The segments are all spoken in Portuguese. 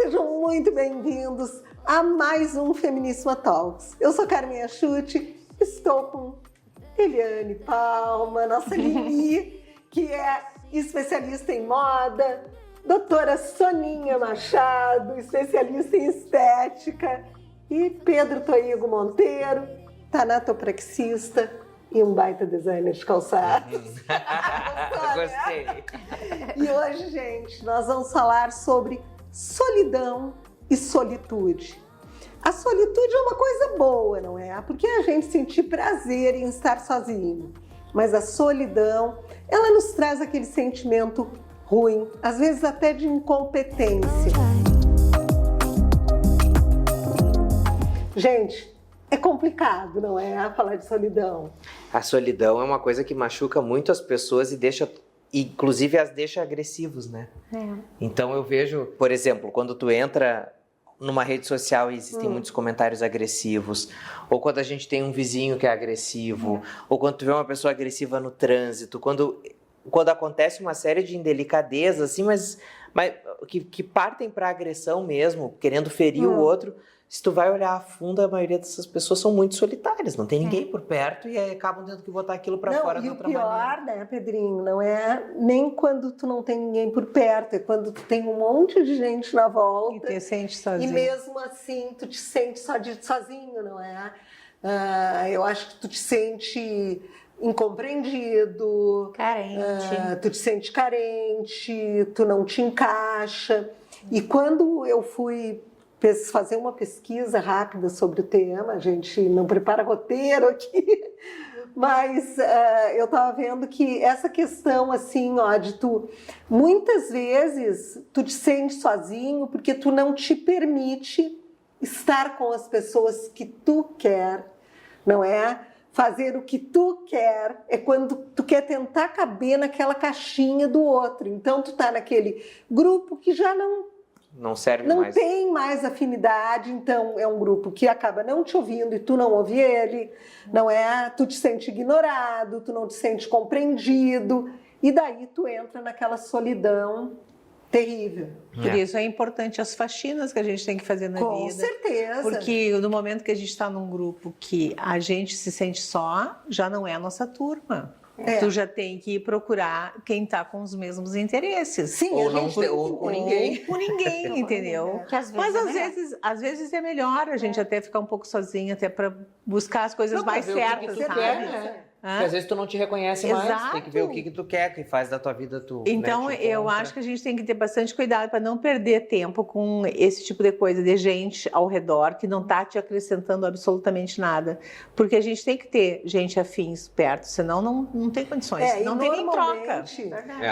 Sejam muito bem-vindos a mais um Feminismo Talks. Eu sou Carmen Achuti, estou com Eliane Palma, nossa Lili, que é especialista em moda, doutora Soninha Machado, especialista em estética, e Pedro Toigo Monteiro, tanatopraxista e um baita designer de calçados. Gostei. E hoje, gente, nós vamos falar sobre solidão e solitude. A solitude é uma coisa boa, não é? Porque a gente sentir prazer em estar sozinho. Mas a solidão, ela nos traz aquele sentimento ruim, às vezes até de incompetência. Gente, é complicado, não é? Falar de solidão. A solidão é uma coisa que machuca muito as pessoas e deixa, inclusive as deixa agressivos, né? Então eu vejo, por exemplo, quando tu entra numa rede social e existem muitos comentários agressivos, ou quando a gente tem um vizinho que é agressivo, ou quando tu vê uma pessoa agressiva no trânsito, quando acontece uma série de indelicadezas, assim, mas que partem para agressão mesmo, querendo ferir o outro. Se tu vai olhar a fundo, a maioria dessas pessoas são muito solitárias, não tem ninguém por perto e aí acabam tendo que botar aquilo para fora de outra maneira. E o pior, né, Pedrinho, não é nem quando tu não tem ninguém por perto, é quando tu tem um monte de gente na volta. E te sente sozinho. E mesmo assim, tu te sente sozinho, não é? Eu acho que tu te sente incompreendido. Carente. Tu te sente carente, tu não te encaixa. E quando eu fui fazer uma pesquisa rápida sobre o tema, a gente não prepara roteiro aqui, mas eu estava vendo que essa questão assim, ó, de tu, muitas vezes tu te sente sozinho porque tu não te permite estar com as pessoas que tu quer, não é? Fazer o que tu quer é quando tu quer tentar caber naquela caixinha do outro, então tu tá naquele grupo que já não serve não mais. tem mais afinidade, então é um grupo que acaba não te ouvindo e tu não ouve ele, não é? Tu te sente ignorado, tu não te sente compreendido, e daí tu entra naquela solidão terrível. Por isso é importante as faxinas que a gente tem que fazer na vida. Com certeza. Porque no momento que a gente está num grupo que a gente se sente só, já não é a nossa turma. Tu já tem que procurar quem está com os mesmos interesses. Sim, ou com ninguém. Com ninguém, entendeu? Mas às vezes é melhor a gente até ficar um pouco sozinha, até para buscar as coisas mais certas, sabe? Porque às vezes tu não te reconhece mais, tem que ver o que tu quer, que faz da tua vida tu. Então eu acho que a gente tem que ter bastante cuidado para não perder tempo com esse tipo de coisa, de gente ao redor que não está te acrescentando absolutamente nada. Porque a gente tem que ter gente afins perto, senão não tem condições, não tem nem troca.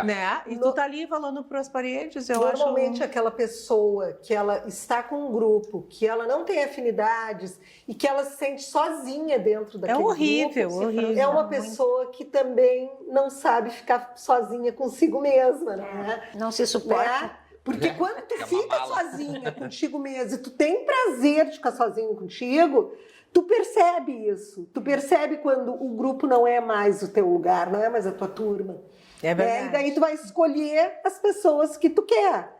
Né? E tu tá ali falando para as paredes, eu acho... Normalmente aquela pessoa que ela está com um grupo, que ela não tem afinidades e que ela se sente sozinha dentro daquele grupo. Horrível. É uma pessoa que também não sabe ficar sozinha consigo mesma, né? Não se suporta. Né? Porque quando tu fica sozinha contigo mesma e tu tem prazer de ficar sozinho contigo, tu percebe isso. Tu percebe quando o grupo não é mais o teu lugar, não é mais a tua turma. É verdade. E daí tu vai escolher as pessoas que tu quer,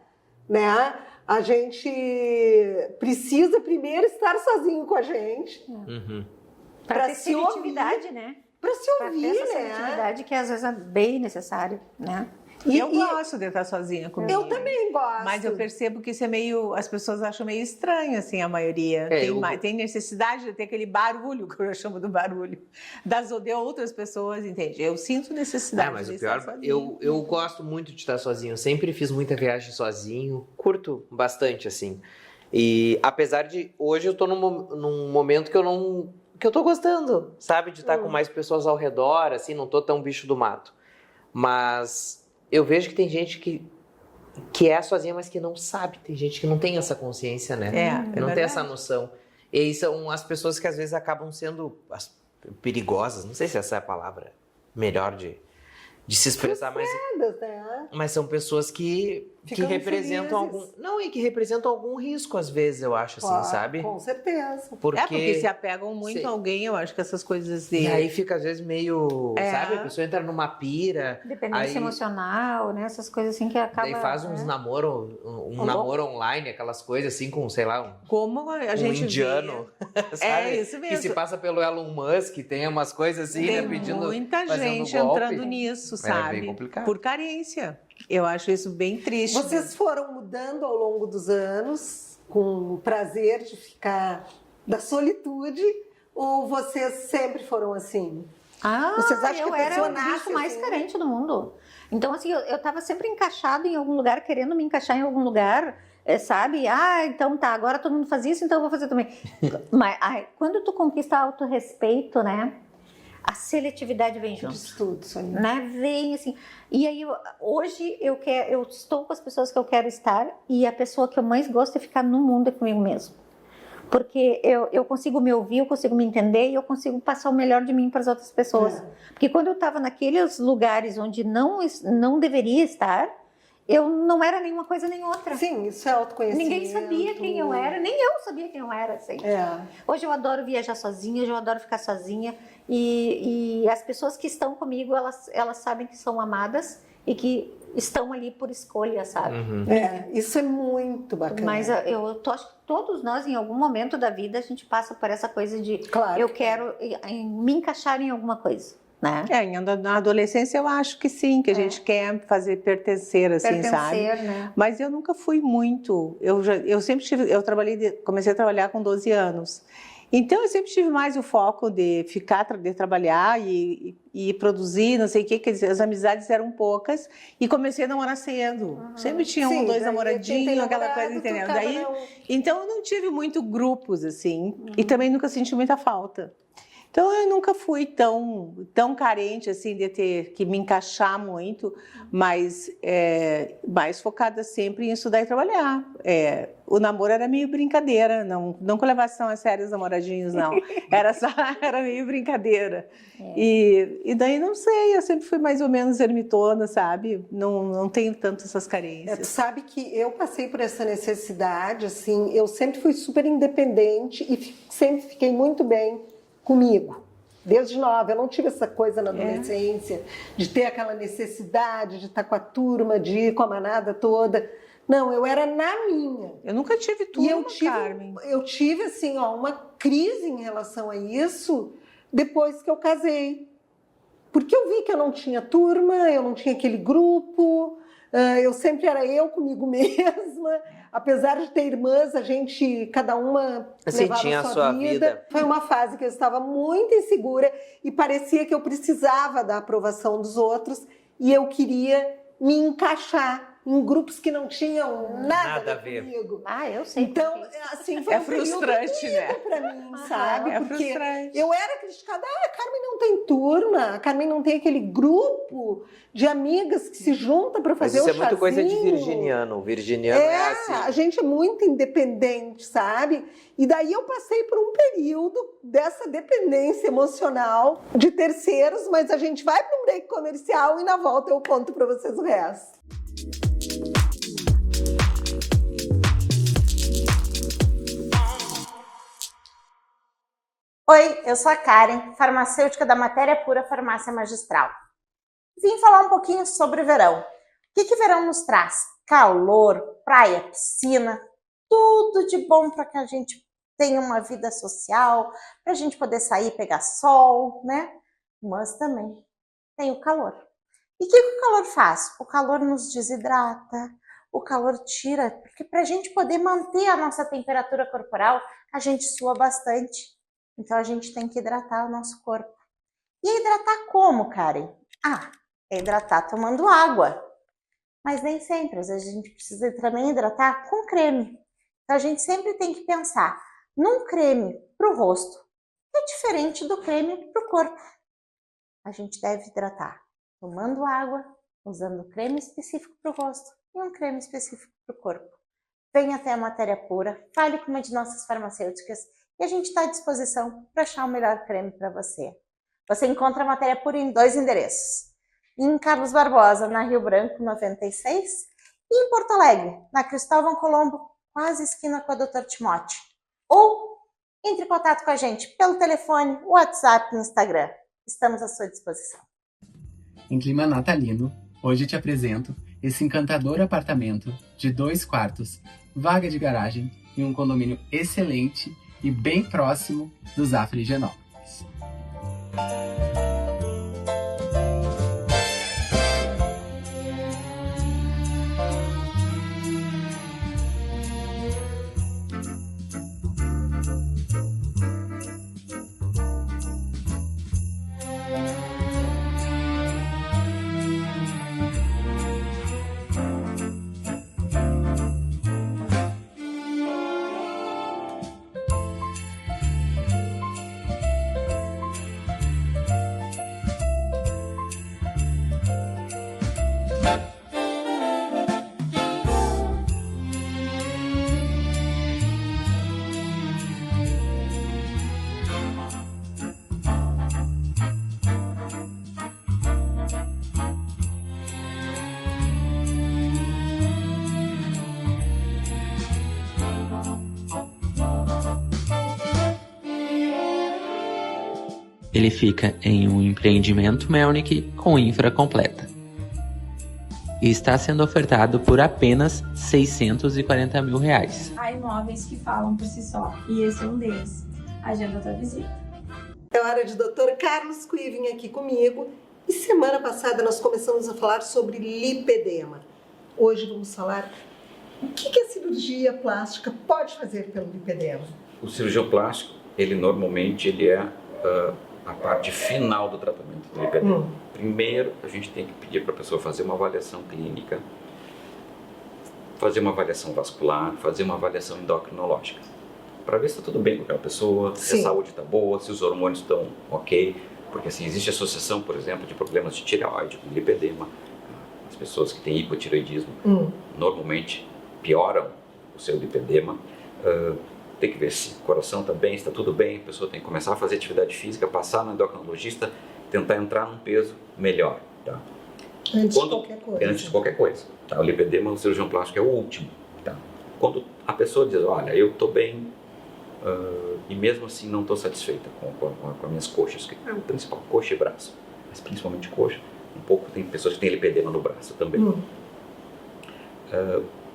né? A gente precisa primeiro estar sozinho com a gente. Para ter se ouvir. seletividade, né? Para se Para ouvir, ter essa né? seletividade que às vezes é bem necessário, né? Eu gosto de estar sozinha comigo. Eu também gosto. Mas eu percebo que isso é meio... As pessoas acham meio estranho, assim, a maioria. Tem necessidade de ter aquele barulho, que eu chamo do barulho, de outras pessoas, entende? Eu sinto necessidade mas de o pior, estar sozinho. eu gosto muito de estar sozinho. Eu sempre fiz muita viagem sozinho. Curto bastante, assim. E apesar de... Hoje eu tô num momento que eu tô gostando, sabe? De estar com mais pessoas ao redor, assim, não tô tão bicho do mato. Mas eu vejo que tem gente que é sozinha, mas que não sabe. Tem gente que não tem essa consciência, né? Não tem essa noção. E aí são as pessoas que às vezes acabam sendo perigosas, não sei se essa é a palavra melhor de se expressar mais. Né? Mas são pessoas que Ficam representam felizes. e que representam algum risco às vezes, eu acho, assim, Claro, sabe? Com certeza. Porque se apegam muito Sim. a alguém, eu acho que essas coisas E de... aí fica às vezes meio, sabe? A pessoa entra numa pira, Dependência aí emocional, né? Essas coisas assim que acaba... daí faz uns namoro, namoro online, aquelas coisas assim com, sei lá, Como a um gente indiano, vê. sabe? Isso mesmo. Que se passa pelo Elon Musk, tem umas coisas assim, Tem né? Pedindo, muita fazendo gente golpe. entrando nisso, É sabe? bem complicado. Por carência. Eu acho isso bem triste. Vocês foram mudando ao longo dos anos, com o prazer de ficar da solitude, ou vocês sempre foram assim? Vocês acham eu que a pessoa era o bicho nasce mais assim? carente do mundo. Então, assim, eu tava sempre encaixado em algum lugar, querendo me encaixar em algum lugar, sabe? Então tá, agora todo mundo faz isso, então eu vou fazer também. Mas quando tu conquista autorrespeito, né? A seletividade vem junto. De tudo, Sonia. Né? Vem assim. E aí, hoje eu estou com as pessoas que eu quero estar, e a pessoa que eu mais gosto é ficar no mundo é comigo mesmo. Porque eu consigo me ouvir, eu consigo me entender e eu consigo passar o melhor de mim para as outras pessoas. Porque quando eu estava naqueles lugares onde não deveria estar, eu não era nenhuma coisa nem outra. Sim, isso é autoconhecimento. Ninguém sabia quem eu era, nem eu sabia quem eu era. Assim. Hoje eu adoro viajar sozinha, hoje eu adoro ficar sozinha. E as pessoas que estão comigo, elas sabem que são amadas e que estão ali por escolha, sabe? Isso é muito bacana. Mas acho que todos nós, em algum momento da vida, a gente passa por essa coisa de Claro. eu quero me encaixar em alguma coisa, né? Na adolescência eu acho que sim, que a gente quer pertencer, assim, sabe? Né? Mas eu nunca fui muito. Eu sempre tive. Comecei a trabalhar com 12 anos. Então eu sempre tive mais o foco de trabalhar e produzir, não sei o que, quer dizer, as amizades eram poucas e comecei a namorar cedo. Sempre tinha Sim, dois daí namoradinhos, quem tem aquela namorado, coisa, entendeu? tu acaba Então eu não tive muito grupos assim e também nunca senti muita falta. Então eu nunca fui tão carente assim de ter que me encaixar muito, mas mais focada sempre em estudar e trabalhar. O namoro era meio brincadeira, não que eu levasse tão a sério os namoradinhos, não. Era meio brincadeira. E daí não sei, eu sempre fui mais ou menos ermitona, sabe? Não tenho tanto essas carências. Tu sabe que eu passei por essa necessidade, assim, eu sempre fui super independente e sempre fiquei muito bem comigo. Desde nova, eu não tive essa coisa na adolescência, de ter aquela necessidade de estar com a turma, de ir com a manada toda. Não, eu era na minha. Eu nunca tive turma, Carmen. Eu tive, assim, uma crise em relação a isso depois que eu casei. Porque eu vi que eu não tinha turma, eu não tinha aquele grupo, eu sempre era eu comigo mesma. Apesar de ter irmãs, cada uma levava tinha a sua vida. Foi uma fase que eu estava muito insegura e parecia que eu precisava da aprovação dos outros e eu queria me encaixar em grupos que não tinham nada a ver comigo. Eu sei. Então, assim, foi frustrante, né? Pra mim, sabe? Porque frustrante. eu era criticada, a Carmen não tem turma, a Carmen não tem aquele grupo de amigas que se junta para fazer o chazinho. Mas isso é muito coisa de virginiano. O virginiano é assim. A gente é muito independente, sabe? E daí eu passei por um período dessa dependência emocional de terceiros, mas a gente vai para um break comercial e na volta eu conto para vocês o resto. Oi, eu sou a Karen, farmacêutica da Matéria Pura Farmácia Magistral. Vim falar um pouquinho sobre o verão. O que verão nos traz? Calor, praia, piscina, tudo de bom para que a gente tenha uma vida social, para a gente poder sair e pegar sol, né? Mas também tem o calor. E o que o calor faz? O calor nos desidrata, o calor tira, porque para a gente poder manter a nossa temperatura corporal, a gente sua bastante. Então, a gente tem que hidratar o nosso corpo. E hidratar como, Karen? É hidratar tomando água. Mas nem sempre. Às vezes, a gente precisa também hidratar com creme. Então, a gente sempre tem que pensar num creme para o rosto, que é diferente do creme para o corpo. A gente deve hidratar tomando água, usando creme específico para o rosto e um creme específico para o corpo. Venha até a Matéria Pura, fale com uma de nossas farmacêuticas e a gente está à disposição para achar o melhor creme para você. Você encontra a Matéria Pura em 2 endereços. em Carlos Barbosa, na Rio Branco 96, e em Porto Alegre, na Cristóvão Colombo, quase esquina com a Dr. Timóteo. Ou entre em contato com a gente pelo telefone, WhatsApp e Instagram. Estamos à sua disposição. Em clima natalino, hoje te apresento esse encantador apartamento de 2 quartos, vaga de garagem em um condomínio excelente e bem próximo do Zafra Higienópolis. Ele fica em um empreendimento Melnick com infra completa. E está sendo ofertado por apenas R$ 640 mil. Há imóveis que falam por si só, e esse é um deles. Agenda tua visita. É hora de Dr. Carlos Cuivin aqui comigo. E semana passada nós começamos a falar sobre lipedema. Hoje vamos falar o que a cirurgia plástica pode fazer pelo lipedema. O cirurgião plástico, ele normalmente é a parte final do tratamento do lipedema. Primeiro, a gente tem que pedir para a pessoa fazer uma avaliação clínica, fazer uma avaliação vascular, fazer uma avaliação endocrinológica, para ver se está tudo bem com aquela pessoa, se a saúde está boa, se os hormônios estão ok, porque assim, existe associação, por exemplo, de problemas de tireoide com lipedema. As pessoas que têm hipotireoidismo normalmente pioram o seu lipedema. Tem que ver se o coração está bem, se está tudo bem, a pessoa tem que começar a fazer atividade física, passar no endocrinologista, tentar entrar num peso melhor. Tá? Antes de qualquer coisa. Antes de qualquer coisa. Tá? O lipedema, o cirurgião plástico é o último. Tá? Quando a pessoa diz, olha, eu estou bem e mesmo assim não estou satisfeita com as minhas coxas, que é o principal, coxa e braço, mas principalmente coxa, um pouco tem pessoas que têm lipedema no braço também.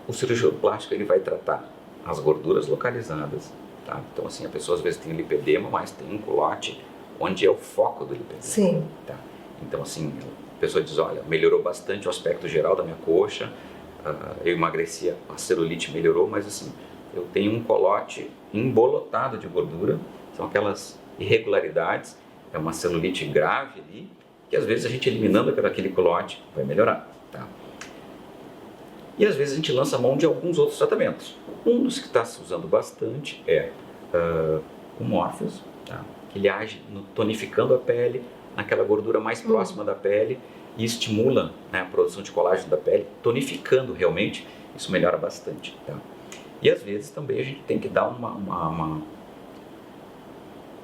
O cirurgião plástico ele vai tratar as gorduras localizadas, tá? Então assim, a pessoa às vezes tem lipedema, mas tem um culote onde é o foco do lipedema. Sim. Tá? Então assim, a pessoa diz, olha, melhorou bastante o aspecto geral da minha coxa, eu emagreci, a celulite melhorou, mas assim, eu tenho um colote embolotado de gordura, são aquelas irregularidades, é uma celulite grave ali, que às vezes a gente eliminando aquele colote vai melhorar, tá? E às vezes a gente lança a mão de alguns outros tratamentos. Um dos que está se usando bastante é o Morpheus, tá? Que ele age tonificando a pele, naquela gordura mais próxima da pele e estimula, né, a produção de colágeno da pele, tonificando realmente, isso melhora bastante. Tá? E às vezes também a gente tem que dar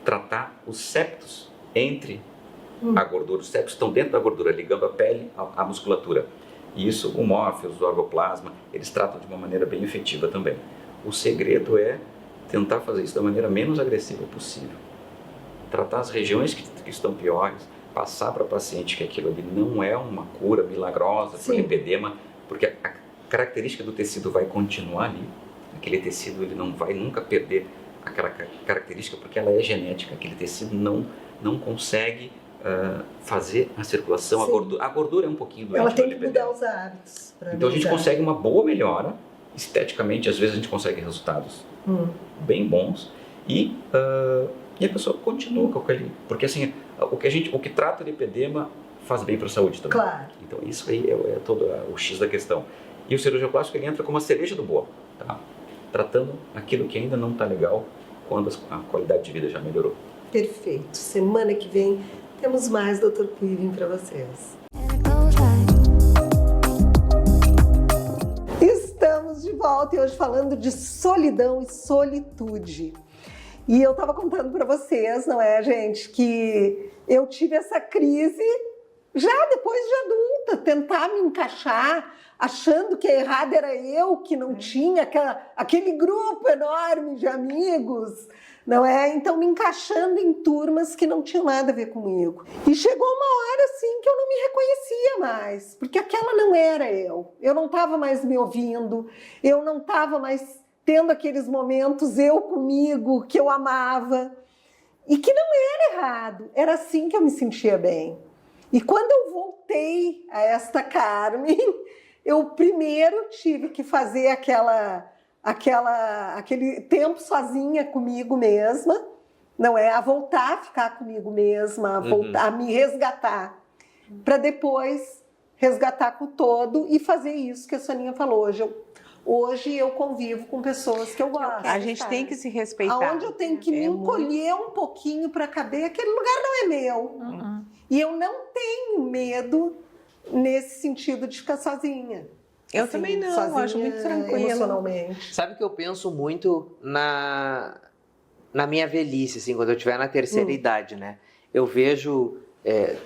tratar os septos entre a gordura, os septos estão dentro da gordura, ligando a pele à musculatura. E isso, o Morpheus, o Orgoplasma, eles tratam de uma maneira bem efetiva também. O segredo é tentar fazer isso da maneira menos agressiva possível. Tratar as regiões que estão piores, passar para o paciente que aquilo ali não é uma cura milagrosa para o lipedema, porque a característica do tecido vai continuar ali. Aquele tecido ele não vai nunca perder aquela característica, porque ela é genética. Aquele tecido não consegue fazer a circulação, a gordura é um pouquinho doente. Ela tem que mudar os hábitos. Então a gente consegue uma boa melhora, esteticamente, às vezes a gente consegue resultados bem bons e a pessoa continua com aquele... Porque assim, o que trata o lipedema faz bem para a saúde também. Claro. Então isso aí é todo o X da questão. E o cirurgião plástico ele entra como a cereja do bolo, tá? Tratando aquilo que ainda não está legal quando a qualidade de vida já melhorou. Perfeito. Semana que vem temos mais Dr. Cuivin para vocês. Estamos de volta e hoje falando de solidão e solitude. E eu estava contando para vocês, não é, gente, que eu tive essa crise Já depois de adulta, tentar me encaixar, achando que a errada era eu, que não tinha aquele grupo enorme de amigos, não é? Então, me encaixando em turmas que não tinham nada a ver comigo. E chegou uma hora, assim, que eu não me reconhecia mais, porque aquela não era eu. Eu não estava mais me ouvindo, eu não estava mais tendo aqueles momentos eu comigo, que eu amava, e que não era errado, era assim que eu me sentia bem. E quando eu voltei a esta Carmen, eu primeiro tive que fazer aquele tempo sozinha comigo mesma, não é? A voltar a ficar comigo mesma, a voltar a me resgatar, para depois resgatar com o todo e fazer isso que a Soninha falou. Hoje eu convivo com pessoas que eu gosto. A gente tem que se respeitar. Aonde eu tenho que me encolher um pouquinho para caber, aquele lugar não é meu. E eu não tenho medo nesse sentido de ficar sozinha. Eu assim, também não, sozinha, acho muito tranquilo. Emocionalmente. Sabe que eu penso muito na minha velhice, assim, quando eu estiver na terceira idade, né? Eu vejo,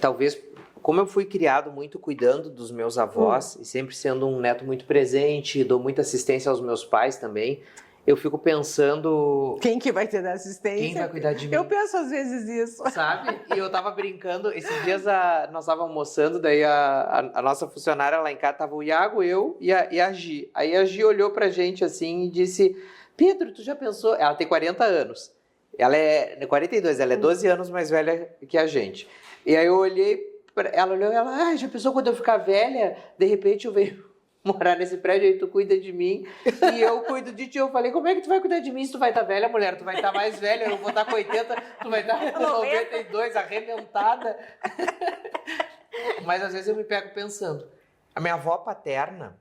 talvez, como eu fui criado muito cuidando dos meus avós e sempre sendo um neto muito presente, dou muita assistência aos meus pais também, eu fico pensando... Quem que vai ter da assistência? Quem vai cuidar de mim? Eu penso às vezes isso. Sabe? E eu tava brincando, esses dias nós estávamos almoçando, daí a nossa funcionária lá em casa tava o Iago, eu e a Gi. Aí a Gi olhou pra gente assim e disse, Pedro, tu já pensou... Ela tem 40 anos. Ela é 42, ela é 12 anos mais velha que a gente. E aí eu olhei, ela olhou e ela, já pensou quando eu ficar velha, de repente eu venho morar nesse prédio, aí tu cuida de mim e eu cuido de ti. Eu falei, como é que tu vai cuidar de mim se tu vai estar velha, mulher? Tu vai estar mais velha, eu vou estar com 80, tu vai estar com 92, arrebentada. Mas às vezes eu me pego pensando, a minha avó paterna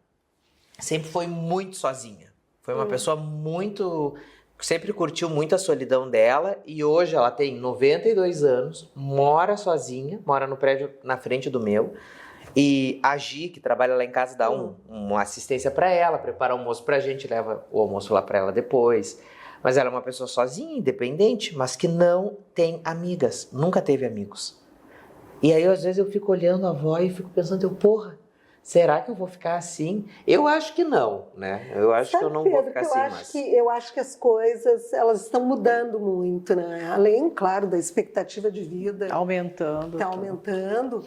sempre foi muito sozinha. Foi uma pessoa muito... Sempre curtiu muito a solidão dela e hoje ela tem 92 anos, mora sozinha, mora no prédio na frente do meu. E a Gi, que trabalha lá em casa, dá uma assistência para ela, prepara almoço pra gente, leva o almoço lá para ela depois. Mas ela é uma pessoa sozinha, independente, mas que não tem amigas, nunca teve amigos. E aí, às vezes, eu fico olhando a avó e fico pensando, porra, será que eu vou ficar assim? Eu acho que não, né? Eu acho que eu não vou ficar assim, mas... Eu acho que as coisas, elas estão mudando muito, né? Além, claro, da expectativa de vida. Aumentando. Está aumentando.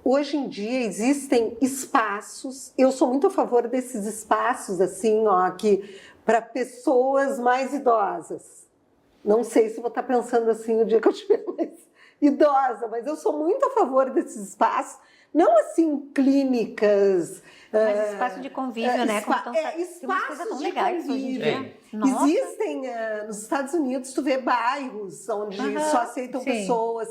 Hoje em dia existem espaços, eu sou muito a favor desses espaços, assim, ó, que para pessoas mais idosas. Não sei se vou estar pensando assim o dia que eu estiver mais idosa, mas eu sou muito a favor desses espaços. Não assim, clínicas... Mas espaço de convívio, né? Espaços de convívio. Existem, nos Estados Unidos, tu vê bairros onde só aceitam pessoas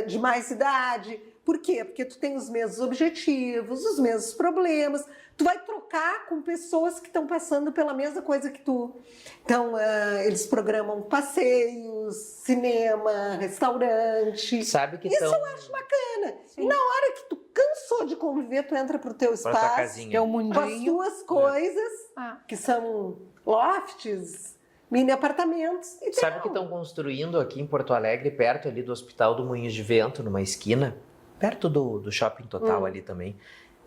de mais idade. Por quê? Porque tu tem os mesmos objetivos, os mesmos problemas. Tu vai trocar com pessoas que estão passando pela mesma coisa que tu. Então, eles programam passeios, cinema, restaurante. Sabe que Isso eu acho bacana. Sim. E na hora que tu cansou de conviver, tu entra pro teu espaço, teu mundinho, com as tuas coisas, que são lofts, mini apartamentos. Sabe que estão construindo aqui em Porto Alegre, perto ali do Hospital do Moinhos de Vento, numa esquina, perto do Shopping Total ali também.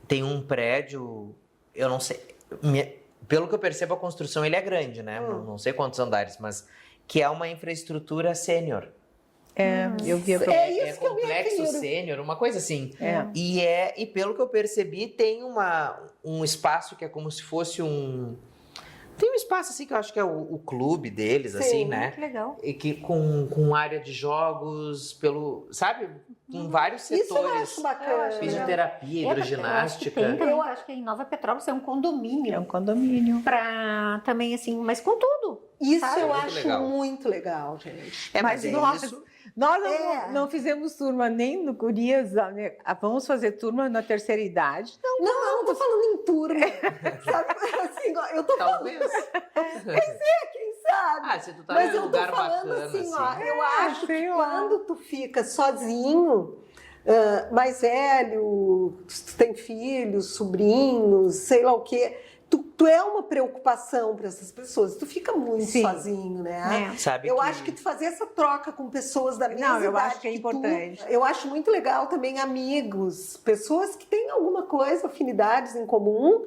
Tem um prédio, eu não sei, pelo que eu percebo a construção ele é grande, né? Não sei quantos andares, mas que é uma infraestrutura sênior. Eu vi é complexo sênior, uma coisa assim. E pelo que eu percebi, tem um espaço que é como se fosse um... Tem um espaço assim que eu acho que é o clube deles, sim, assim, né? Que legal. E que com área de jogos, sabe? Com vários setores. Isso eu acho bacana. Fisioterapia, hidroginástica. Eu acho que em Nova Petrópolis é um condomínio. É um condomínio. Pra também, assim, mas com tudo. Isso sabe? eu acho muito legal, gente. Mas nós não fizemos turma nem no Gurias, né? Vamos fazer turma na terceira idade. Não tô falando em turma. Sabe? Assim, eu tô Talvez. quem sabe? Se tu tá mas num lugar tô falando bacana, assim, assim. eu acho que quando tu fica sozinho, mais velho, tu tem filhos, sobrinhos, sei lá o quê, tu é uma preocupação para essas pessoas. Tu fica muito Sim. sozinho, né? Sabe Eu que... acho que tu fazer essa troca com pessoas da mesma Não, eu idade acho que é tu, importante. eu acho muito legal também amigos, pessoas que têm alguma coisa, afinidades em comum.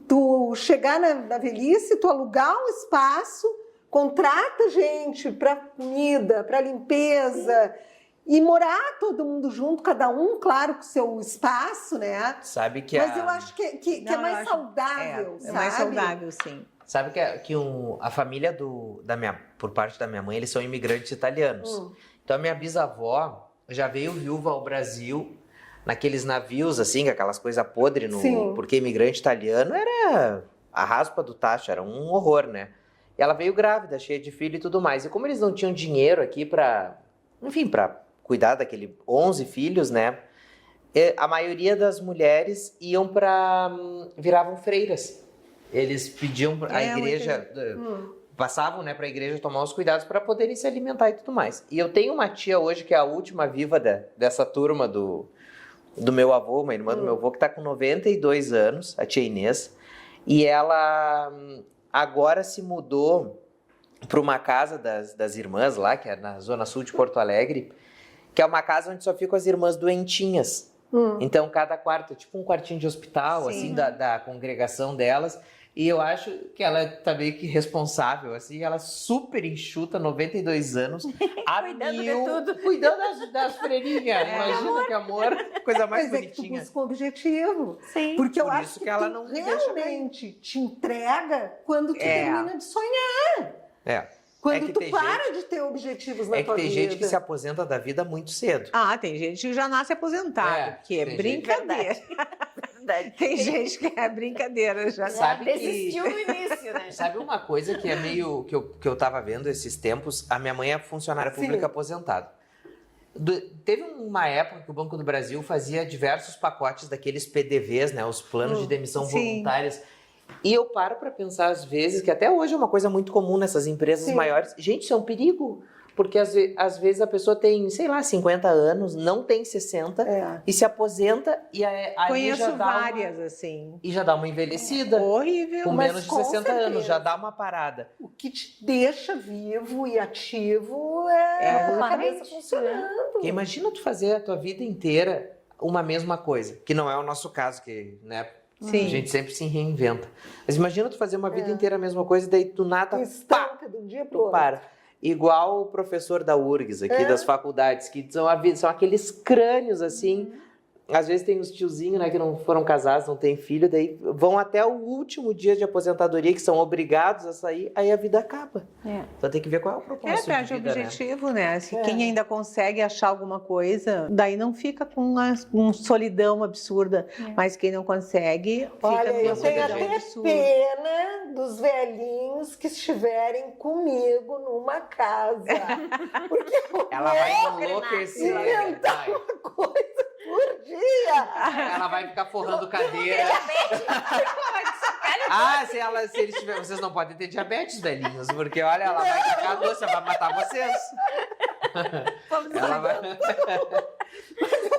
Tu chegar na velhice, tu alugar um espaço, contrata gente para comida, para limpeza e morar todo mundo junto, cada um, claro, com o seu espaço, né? Sabe que Mas eu acho que Não, é eu mais acho- saudável, É sabe? mais saudável, sim. Sabe que a família por parte da minha mãe, eles são imigrantes italianos. Então a minha bisavó já veio viúva ao Brasil naqueles navios, assim, com aquelas coisas podres, Sim. porque imigrante italiano era a raspa do tacho, era um horror, né? E ela veio grávida, cheia de filho e tudo mais. E como eles não tinham dinheiro aqui pra cuidar daquele 11 filhos, né? A maioria das mulheres viravam freiras. Eles pediam a igreja, passavam, né, para a igreja tomar os cuidados para poderem se alimentar e tudo mais. E eu tenho uma tia hoje que é a última viva dessa turma do meu avô, uma irmã do meu avô, que está com 92 anos, a tia Inês, e ela agora se mudou para uma casa das irmãs lá, que é na zona sul de Porto Alegre, que é uma casa onde só ficam as irmãs doentinhas. Então, cada quarto é tipo um quartinho de hospital, Sim. assim, da congregação delas. E eu acho que ela tá meio que responsável, assim, ela super enxuta, 92 anos, a Cuidando de mil, tudo. cuidando das freirinhas. Imagina que amor, coisa mais Mas é que tu bonitinha. busca um objetivo. Sim. Porque eu Por acho isso que que ela tu não deixa realmente te entrega quando tu termina de sonhar. É. Quando É que tu tem para de ter objetivos na É que tua tem vida. gente que se aposenta da vida muito cedo. Ah, tem gente que já nasce aposentado, que é tem brincadeira. Tem gente que é brincadeira já. Sabe que- Desistiu no início, né? Sabe uma coisa que é meio que eu tava vendo esses tempos? A minha mãe é funcionária Sim. pública aposentada. Teve uma época que o Banco do Brasil fazia diversos pacotes daqueles PDVs, né? Os planos de demissão Sim. voluntárias. E eu paro para pensar às vezes, que até hoje é uma coisa muito comum nessas empresas Sim. maiores. Gente, isso é um perigo. Porque às vezes a pessoa tem, sei lá, 50 anos, não tem 60, É. e se aposenta e aí já Conheço dá várias, assim. e já dá uma envelhecida. Horrível. Com Mas menos de com 60 certeza. anos, já dá uma parada. O que te deixa vivo e ativo É é a o cabeça parente, funcionando. Porque imagina tu fazer a tua vida inteira uma mesma coisa, que não é o nosso caso, que, né, Sim. a gente sempre se reinventa. Mas imagina tu fazer uma vida inteira a mesma coisa e daí do nada, pá, Estanca de um dia pro tu outro. para. Igual o professor da URGS aqui, das faculdades, que são aqueles crânios assim. Às vezes tem os tiozinhos, né, que não foram casados, não têm filho, daí vão até o último dia de aposentadoria, que são obrigados a sair, aí a vida acaba. É. Então tem que ver qual é o propósito Perde de o vida, né? objetivo, né? Se quem ainda consegue achar alguma coisa, daí não fica com uma solidão absurda. Mas quem não consegue, fica Olha, numa eu tenho solidão até absurda. pena dos velhinhos que estiverem comigo numa casa. Porque eu Ela vai enlouquecer. inventar vai. uma coisa por dia. Ela vai ficar forrando cadeira. Se eles tiverem, vocês não podem ter diabetes, velhinhos, porque olha, ela vai ficar doce, ela vai matar vocês. Ela vai...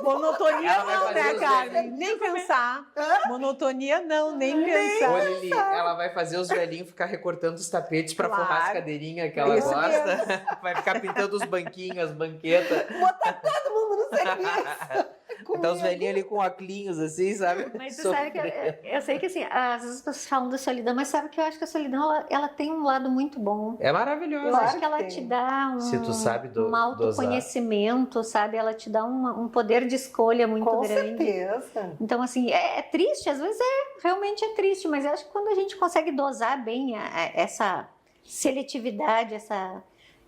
Monotonia Ela vai não, fazer né, os Carmen? velhinhos. Nem pensar. Monotonia não, nem pensar. Ô, Lili, ela vai fazer os velhinhos ficar recortando os tapetes pra Claro. forrar as cadeirinhas que ela Isso gosta. Vai ficar pintando os banquinhos, as banquetas. Botar todo mundo no serviço. Então os velhinhos ali com óculos assim, sabe? Mas tu sabe que eu sei que assim, às vezes as pessoas falam da solidão, mas sabe que eu acho que a solidão ela tem um lado muito bom. É maravilhoso. Eu acho que ela te dá Se tu sabe um autoconhecimento, sabe? Ela te dá um poder de escolha muito Com grande. certeza. Então, assim, é triste, às vezes realmente é triste, mas eu acho que quando a gente consegue dosar bem essa seletividade,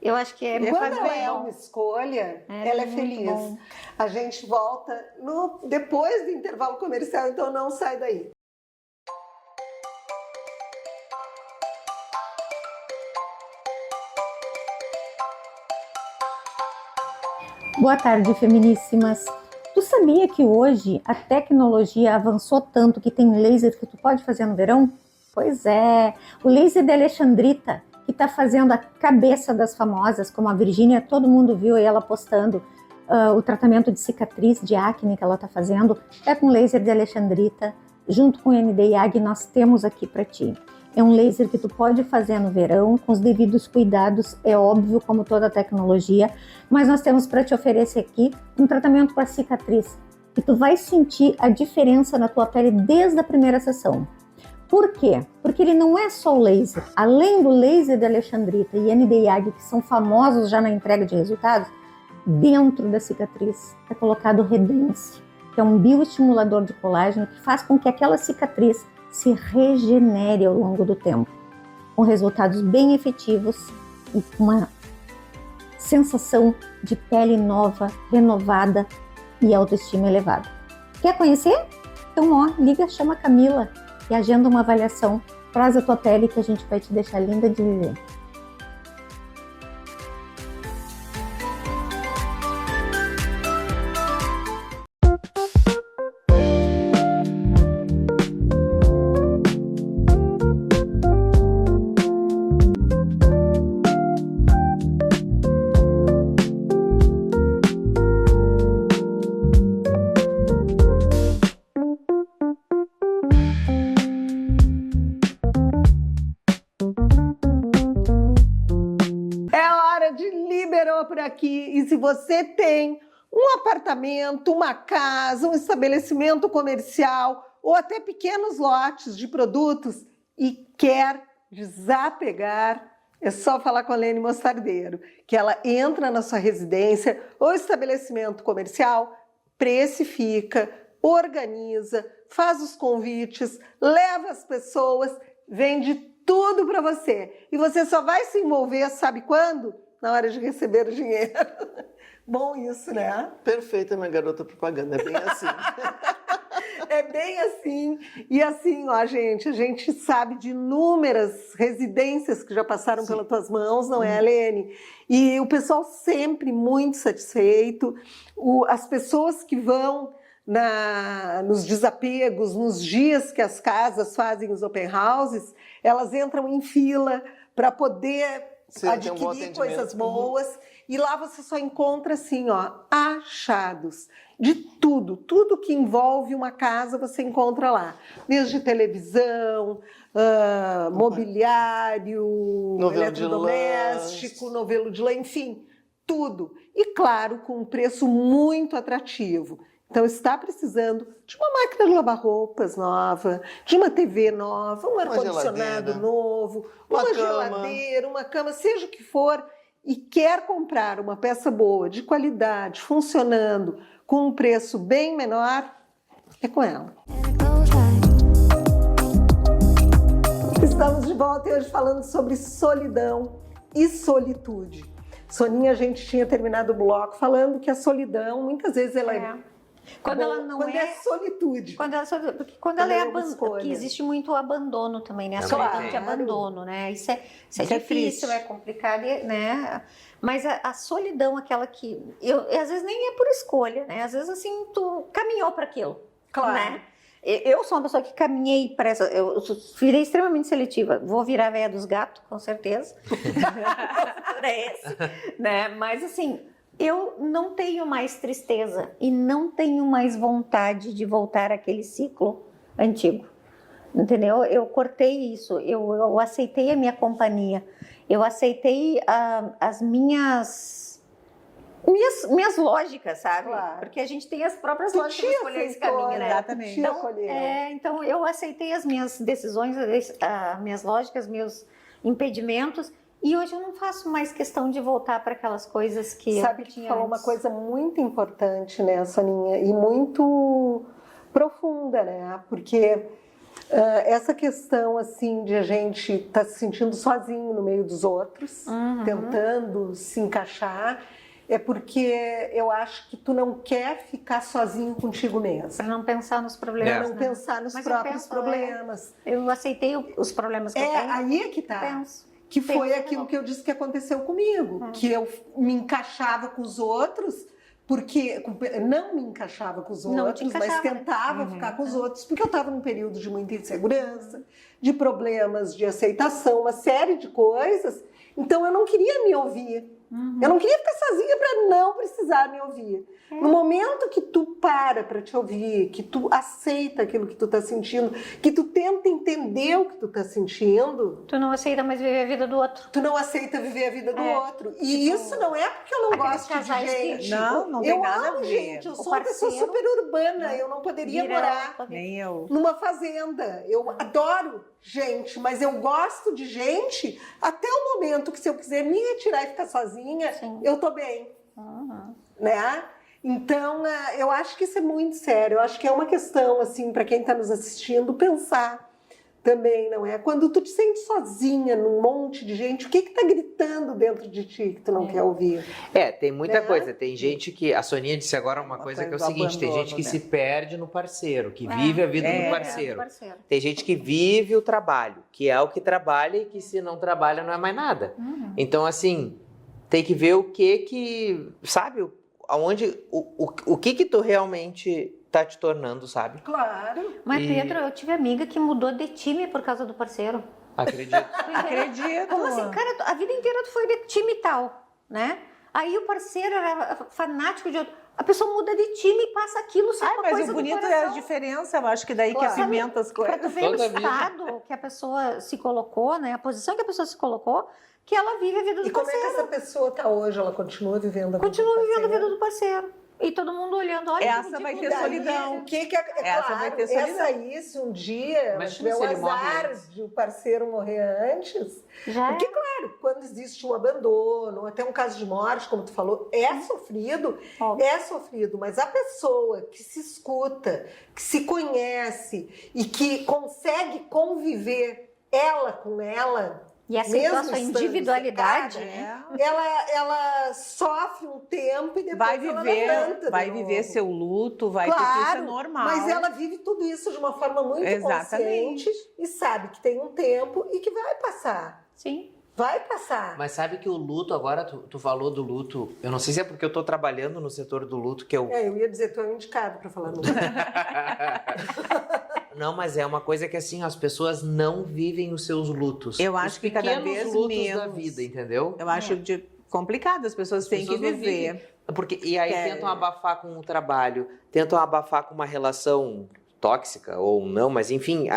eu acho que é Quando faz ela bem. é uma escolha, É ela é muito feliz. bom. A gente volta depois do intervalo comercial, então não sai daí. Boa tarde, feminíssimas. Tu sabia que hoje a tecnologia avançou tanto que tem laser que tu pode fazer no verão? Pois é, o laser de Alexandrita, que está fazendo a cabeça das famosas, como a Virgínia, todo mundo viu aí ela postando o tratamento de cicatriz, de acne que ela está fazendo, é com laser de Alexandrita. junto com o NDIAG, nós temos aqui para ti. É um laser que tu pode fazer no verão, com os devidos cuidados, é óbvio, como toda tecnologia, mas nós temos para te oferecer aqui um tratamento para cicatriz, e tu vai sentir a diferença na tua pele desde a primeira sessão. Por quê? Porque ele não é só o laser. Além do laser de Alexandrita e NDIAG, que são famosos já na entrega de resultados, dentro da cicatriz é colocado o Redence, que é um bioestimulador de colágeno que faz com que aquela cicatriz se regenere ao longo do tempo, com resultados bem efetivos e com uma sensação de pele nova, renovada e autoestima elevada. Quer conhecer? Então, ó, liga, chama a Camila e agenda uma avaliação. Traz a tua pele que a gente vai te deixar linda de viver. Por aqui, e se você tem um apartamento, uma casa, um estabelecimento comercial ou até pequenos lotes de produtos e quer desapegar, é só falar com a Lene Mostardeiro, que ela entra na sua residência ou estabelecimento comercial, precifica, organiza, faz os convites, leva as pessoas, vende tudo para você. E você só vai se envolver, sabe quando? Na hora de receber o dinheiro. Bom isso, né? Perfeita, minha garota propaganda, é bem assim. É bem assim. E assim, ó, a gente sabe de inúmeras residências que já passaram pelas tuas mãos, não é, Lene? E o pessoal sempre muito satisfeito. As pessoas que vão nos desapegos, nos dias que as casas fazem os open houses, elas entram em fila para poder adquirir coisas boas, e lá você só encontra assim, ó, achados de tudo que envolve uma casa você encontra lá, desde televisão, mobiliário, eletrodoméstico, novelo de lã, enfim, tudo. E claro, com um preço muito atrativo. Então, está precisando de uma máquina de lavar roupas nova, de uma TV nova, um ar-condicionado novo, uma geladeira, uma cama, seja o que for, e quer comprar uma peça boa, de qualidade, funcionando, com um preço bem menor, é com ela. Estamos de volta hoje falando sobre solidão e solitude. Soninha, a gente tinha terminado o bloco falando que a solidão, muitas vezes ela é quando ela não é solitude. Porque quando ela é abandono, que existe muito abandono também, né? A solidão de abandono, né? Isso é difícil, é complicado, né? Mas a solidão, aquela que às vezes nem é por escolha, né? Às vezes assim tu caminhou para aquilo, claro, né? Eu sou uma pessoa que caminhei para essa. Eu virei extremamente seletiva. Vou virar a véia dos gatos, com certeza. É esse, né? Mas assim, eu não tenho mais tristeza e não tenho mais vontade de voltar àquele ciclo antigo, entendeu? Eu cortei isso, eu aceitei a minha companhia, eu aceitei as minhas lógicas, sabe? Claro. Porque a gente tem as próprias lógicas para escolher esse caminho, né? Exatamente. Então eu aceitei as minhas decisões, as minhas lógicas, meus impedimentos. E hoje eu não faço mais questão de voltar para aquelas coisas que Sabe eu que tinha falou antes. uma coisa muito importante, né, Soninha? E muito profunda, né? Porque essa questão, assim, de a gente estar se sentindo sozinho no meio dos outros, tentando se encaixar, é porque eu acho que tu não quer ficar sozinho contigo mesmo. Para não pensar nos problemas. Não pensar nos próprios problemas. Eu aceitei os problemas que eu tenho. Aí é que tá. Penso. Que foi aquilo que eu disse que aconteceu comigo, que eu me encaixava com os outros, porque não me encaixava com os outros, mas tentava ficar com os outros, porque eu estava num período de muita insegurança, de problemas de aceitação, uma série de coisas, então eu não queria me ouvir. Eu não queria ficar sozinha para não precisar me ouvir. No momento que tu para te ouvir, que tu aceita aquilo que tu tá sentindo, que tu tenta entender o que tu tá sentindo... Tu não aceita mais viver a vida do outro. Tu não aceita viver a vida do outro. E isso não é porque eu não gosto de gente. Não tem nada a ver. Gente, eu sou uma pessoa super urbana, eu não poderia morar Nem eu. numa fazenda. Eu adoro gente, mas eu gosto de gente até o momento que se eu quiser me retirar e ficar sozinha, eu tô bem. Né? Então, eu acho que isso é muito sério. Eu acho que é uma questão, assim, para quem está nos assistindo, pensar também, não é? Quando tu te sente sozinha num monte de gente, o que está gritando dentro de ti que tu não quer ouvir? Tem muita coisa. Tem gente que... A Soninha disse agora uma coisa que é o seguinte, tem gente que se perde no parceiro, que vive a vida do parceiro. Tem gente que vive o trabalho, que é o que trabalha e que se não trabalha não é mais nada. Então, assim, tem que ver o que sabe, aonde, o que tu realmente tá te tornando, sabe? Claro. Mas, Pedro, eu tive amiga que mudou de time por causa do parceiro. Acredito. Acredito. Como assim? Cara, a vida inteira tu foi de time tal, né? Aí o parceiro era fanático de outro. A pessoa muda de time e passa aquilo só uma mas coisa o bonito do é a coração. diferença, eu acho que daí que apimenta as coisas. Pra tu ver o estado que a pessoa se colocou, né? A posição que a pessoa se colocou, que ela vive a vida do E como parceiro. é que essa pessoa tá hoje? Ela continua vivendo a vida Continua do vivendo a parceiro? vida do parceiro. E todo mundo olhando, olha, Essa vai ter solidão. Essa vai ter solidão. Essa aí, se um dia Imagina tiver se o ele morre azar antes. de o parceiro morrer antes. Já Porque, claro, quando existe um abandono, até um caso de morte, como tu falou, é sofrido, mas a pessoa que se escuta, que se conhece e que consegue conviver ela com ela, E aceitou a sua mesmo estando individualidade, separada, né? ela sofre um tempo e depois Vai ela viver, levanta vai de viver novo. seu luto, vai ter que isso é normal. Mas ela vive tudo isso de uma forma muito Exatamente. consciente e sabe que tem um tempo e que vai passar. Sim. Vai passar. Mas sabe que o luto, agora tu falou do luto, eu não sei se é porque eu tô trabalhando no setor do luto, que eu... Eu ia dizer, tu é um indicado para falar no Não, mas é uma coisa que assim, as pessoas não vivem os seus lutos. Eu acho os que cada pequenos vez lutos menos. da vida, entendeu? Eu acho complicado, as pessoas têm que pessoas não viver. vivem. Porque, e aí tentam abafar com o trabalho, tentam abafar com uma relação tóxica ou não, mas enfim,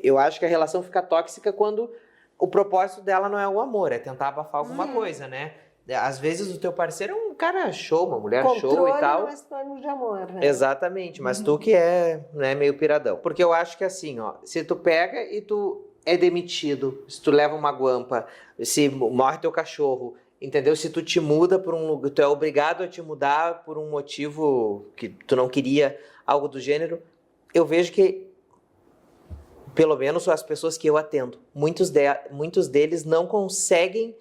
eu acho que a relação fica tóxica quando o propósito dela não é o amor, é tentar abafar alguma coisa, né? Às vezes o teu parceiro é um cara show, uma mulher show e tal. Não é sinônimo de amor, né? Exatamente, mas tu que é, né, meio piradão. Porque eu acho que assim, ó, se tu pega e tu é demitido, se tu leva uma guampa, se morre teu cachorro, entendeu? Se tu te muda por um lugar, tu é obrigado a te mudar por um motivo que tu não queria, algo do gênero, eu vejo que, pelo menos as pessoas que eu atendo, muitos deles não conseguem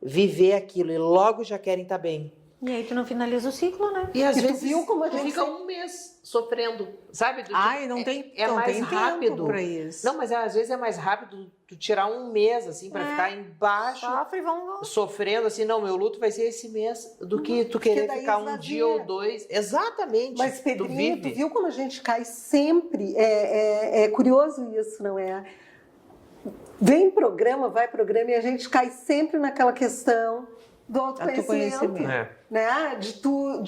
viver aquilo e logo já querem estar bem. E aí tu não finaliza o ciclo, né? E às E tu vezes viu como a gente fica um mês sofrendo, sabe? Ai, não tem, é não mais tem rápido tempo pra isso. Não, mas às vezes é mais rápido tu tirar um mês, assim, pra ficar embaixo, Sofre, vamos. sofrendo, assim, não, meu luto vai ser esse mês, do que tu querer daí ficar um esvazia. dia ou dois. Exatamente. Mas, tu Pedrinho, vive. tu viu como a gente cai sempre? É curioso isso, não é? Vem programa, vai programa e a gente cai sempre naquela questão do autoconhecimento, né? De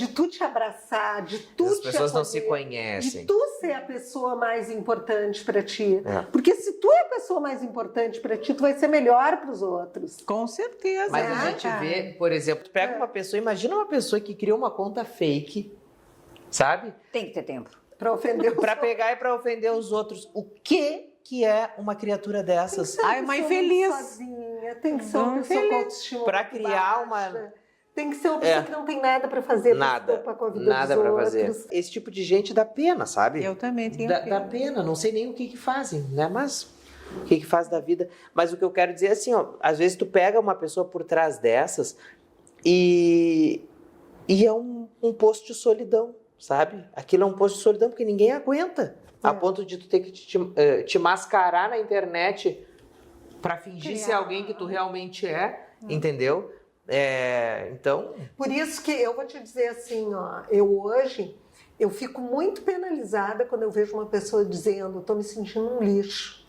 tu te abraçar, de tu As te pessoas não acolher, se conhecem. de tu ser a pessoa mais importante para ti. É. Porque se tu é a pessoa mais importante para ti, tu vai ser melhor para os outros. Com certeza. Mas a gente vê, por exemplo, tu pega uma pessoa, imagina uma pessoa que criou uma conta fake, sabe? Tem que ter tempo. Para ofender os Pra pegar e pra ofender os outros. O que é uma criatura dessas? Ai, mãe feliz. Sozinha, tem que ser uma pessoa com autoestima Pra muito criar baixa. Tem que ser uma pessoa que não tem nada para fazer, Nada. pra se preocupar com a vida Nada dos pra outros. fazer. Esse tipo de gente dá pena, sabe? Eu também tenho Dá pena. Não sei nem o que fazem, né? Mas o que faz da vida. Mas o que eu quero dizer é assim, ó, às vezes tu pega uma pessoa por trás dessas e é um poço de solidão, sabe? Aquilo é um poço de solidão porque ninguém aguenta. A ponto de tu ter que te mascarar na internet pra fingir ser alguém que tu realmente é, entendeu? Então... Por isso que eu vou te dizer assim, ó, eu fico muito penalizada quando eu vejo uma pessoa dizendo, tô me sentindo um lixo.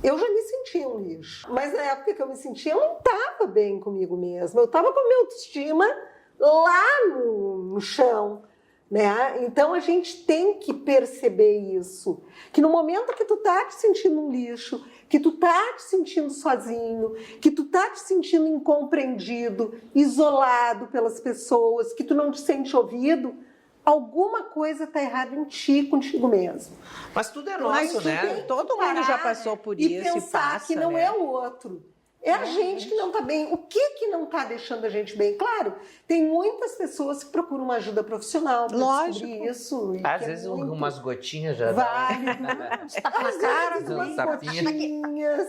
Eu já me sentia um lixo, mas na época que eu me sentia, eu não estava bem comigo mesma. Eu estava com a minha autoestima lá no chão, né? Então a gente tem que perceber isso, que no momento que tu tá te sentindo um lixo, que tu tá te sentindo sozinho, que tu tá te sentindo incompreendido, isolado pelas pessoas, que tu não te sente ouvido, alguma coisa tá errada em ti, contigo mesmo. Mas tudo é nosso, né? Todo mundo já passou por e isso e pensar passa, que não né? é o outro. É a gente que não está bem. O que não está deixando a gente bem? Claro, tem muitas pessoas que procuram uma ajuda profissional para descobrir isso. Às vezes umas gotinhas já vale. Tapa na cara, umas gotinhas.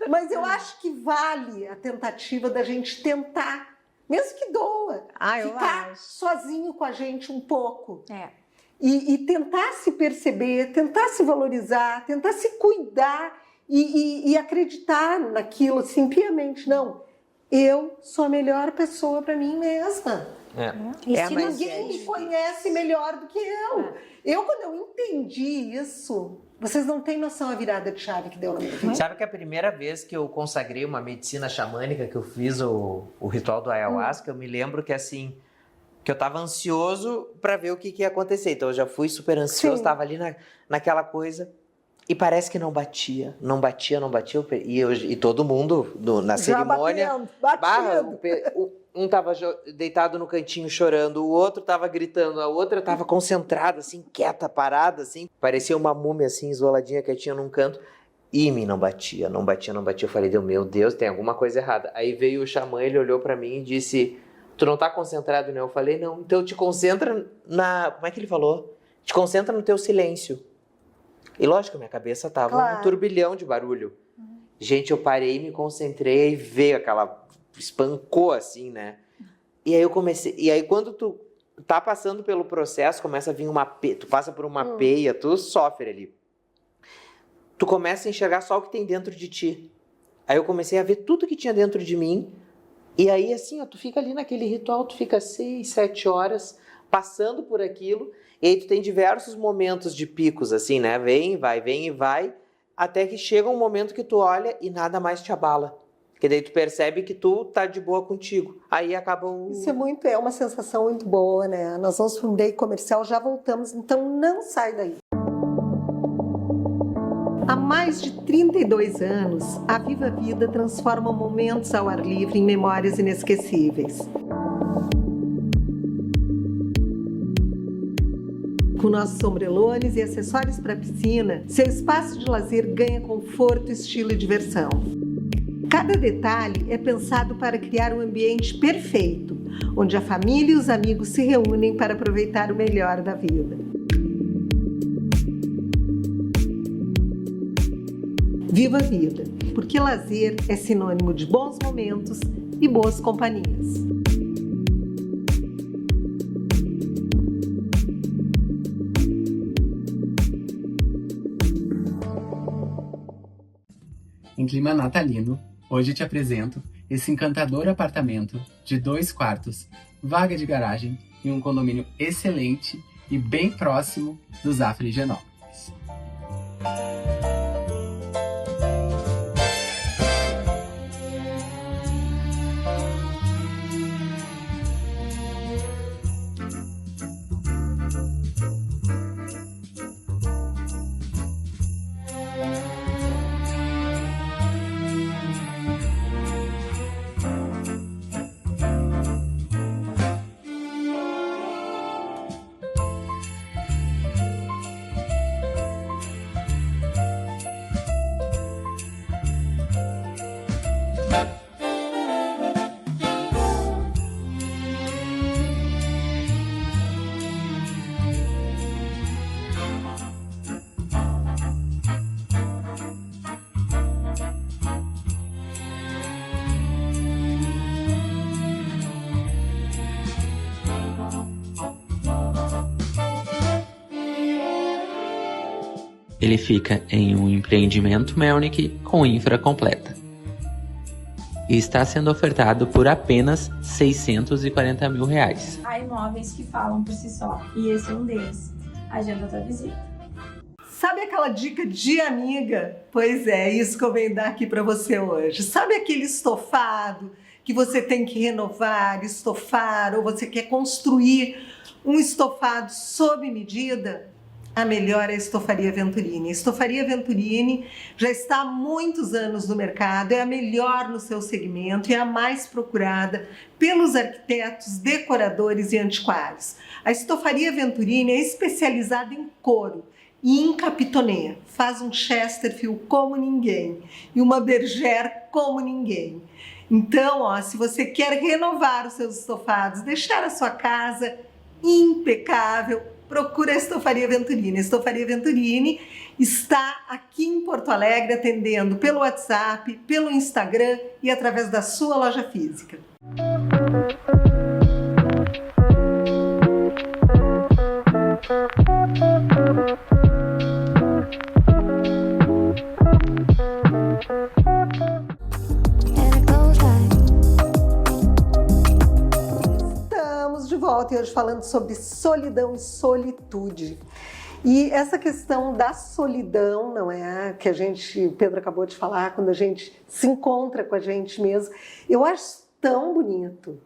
Mas eu acho que vale a tentativa da gente tentar, mesmo que doa, ficar sozinho com a gente um pouco. E tentar se perceber, tentar se valorizar, tentar se cuidar. E acreditar naquilo assim, piamente. Não, eu sou a melhor pessoa para mim mesma. Ninguém me conhece melhor do que eu. Eu, quando eu entendi isso, vocês não têm noção a virada de chave que deu na minha vida. Sabe que a primeira vez que eu consagrei uma medicina xamânica, que eu fiz o ritual do ayahuasca, eu me lembro que assim, que eu tava ansioso para ver o que ia acontecer. Então eu já fui super ansioso, tava ali naquela coisa. E parece que não batia. E todo mundo na cerimônia. Um tava deitado no cantinho chorando, o outro tava gritando, a outra tava concentrada, assim, quieta, parada, assim. Parecia uma múmia, assim, isoladinha, quietinha num canto. E me não batia. Eu falei, meu Deus, tem alguma coisa errada. Aí veio o xamã, ele olhou pra mim e disse, tu não tá concentrado, né? Eu falei, não. Então te concentra como é que ele falou? Te concentra no teu silêncio. E lógico, minha cabeça tava um turbilhão de barulho. Gente, eu parei, me concentrei, veio espancou assim, né? E aí eu comecei, e aí quando tu tá passando pelo processo, começa a vir tu passa por uma peia, tu sofre ali. Tu começa a enxergar só o que tem dentro de ti. Aí eu comecei a ver tudo que tinha dentro de mim, e aí assim, ó, tu fica ali naquele ritual, tu fica 6, 7 horas passando por aquilo. E aí tu tem diversos momentos de picos, assim, né? Vem e vai, até que chega um momento que tu olha e nada mais te abala. Que daí tu percebe que tu tá de boa contigo. Aí acaba Isso é uma sensação muito boa, né? Nós vamos para um break comercial, já voltamos, então não sai daí. Há mais de 32 anos, a Viva Vida transforma momentos ao ar livre em memórias inesquecíveis. Com nossos sombrelones e acessórios para piscina, seu espaço de lazer ganha conforto, estilo e diversão. Cada detalhe é pensado para criar um ambiente perfeito, onde a família e os amigos se reúnem para aproveitar o melhor da vida. Viva a vida, porque lazer é sinônimo de bons momentos e boas companhias. Em clima natalino, hoje te apresento esse encantador apartamento de 2 quartos, vaga de garagem e um condomínio excelente e bem próximo do Zafra Higienópolis. Ele fica em um empreendimento Melnick com infra completa. E está sendo ofertado por apenas R$ 640 mil. Há imóveis que falam por si só, e esse é um deles. Agenda tua visita. Sabe aquela dica de amiga? Pois é, isso que eu venho dar aqui para você hoje. Sabe aquele estofado que você tem que renovar, estofar, ou você quer construir um estofado sob medida? A melhor é a Estofaria Venturini. A Estofaria Venturini já está há muitos anos no mercado, é a melhor no seu segmento e é a mais procurada pelos arquitetos, decoradores e antiquários. A Estofaria Venturini é especializada em couro e em capitonê. Faz um Chesterfield como ninguém e uma bergère como ninguém. Então, se você quer renovar os seus estofados, deixar a sua casa impecável, procura a Estofaria Venturini. A Estofaria Venturini está aqui em Porto Alegre atendendo pelo WhatsApp, pelo Instagram e através da sua loja física. Volta e hoje falando sobre solidão e solitude. E essa questão da solidão, não é? Que o Pedro acabou de falar, quando a gente se encontra com a gente mesmo, eu acho tão bonito,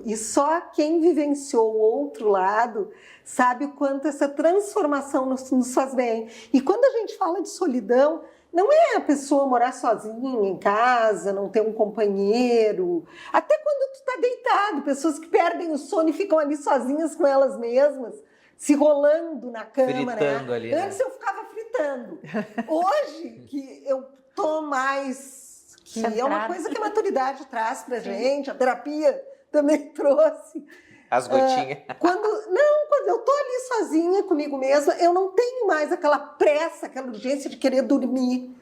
e só quem vivenciou o outro lado sabe o quanto essa transformação nos faz bem. E quando a gente fala de solidão, não é a pessoa morar sozinha em casa, não ter um companheiro. Até quando tu tá deitado, pessoas que perdem o sono e ficam ali sozinhas com elas mesmas, se rolando na cama, fritando, né? Ali, né? Antes eu ficava fritando. Hoje, que eu tô mais... que centrada. é uma coisa que a maturidade traz pra gente, a terapia também trouxe. As gotinhas. Quando eu tô ali sozinha comigo mesma, eu não tenho mais aquela pressa, aquela urgência de querer dormir.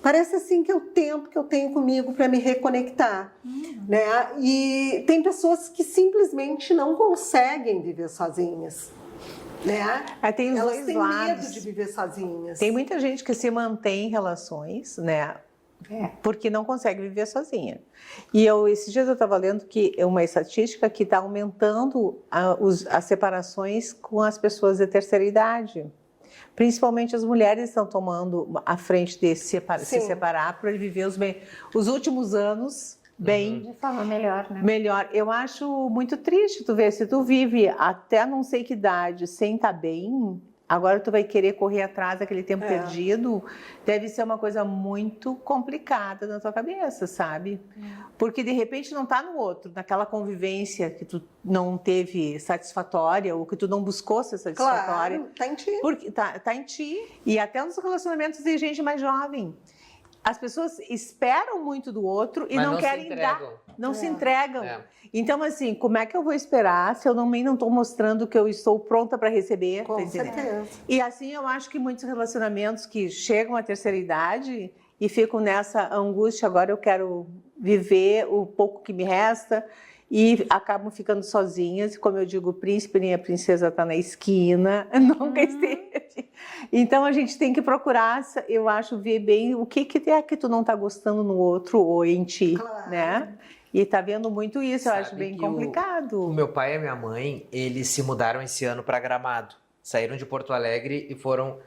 Parece assim que é o tempo que eu tenho comigo para me reconectar, né? E tem pessoas que simplesmente não conseguem viver sozinhas, né? Tem os Elas dois têm lados. medo de viver sozinhas. Tem muita gente que se mantém em relações, né? Porque não consegue viver sozinha. E esses dias eu estava lendo que é uma estatística que está aumentando as separações com as pessoas de terceira idade. Principalmente as mulheres estão tomando a frente de se separar para viver os últimos anos bem. De forma melhor, né? Melhor. Eu acho muito triste tu ver, se tu vive até não sei que idade sem estar bem, agora tu vai querer correr atrás daquele tempo perdido, deve ser uma coisa muito complicada na tua cabeça, sabe? Porque de repente não tá no outro, naquela convivência que tu não teve satisfatória ou que tu não buscou ser satisfatória. Claro, tá em ti. Porque tá em ti. E até nos relacionamentos de gente mais jovem. As pessoas esperam muito do outro e não querem dar. Não se entregam. Então, assim, como é que eu vou esperar se eu não estou mostrando que eu estou pronta para receber? Com certeza. E assim, eu acho que muitos relacionamentos que chegam à terceira idade e ficam nessa angústia, agora eu quero viver o pouco que me resta, e acabam ficando sozinhas. E como eu digo, o príncipe nem a princesa está na esquina, nunca esteve. Então a gente tem que procurar, eu acho, ver bem o que é que tu não está gostando no outro ou em ti, né? E tá vendo muito isso, eu acho bem complicado. O meu pai e a minha mãe, eles se mudaram esse ano para Gramado. Saíram de Porto Alegre e foram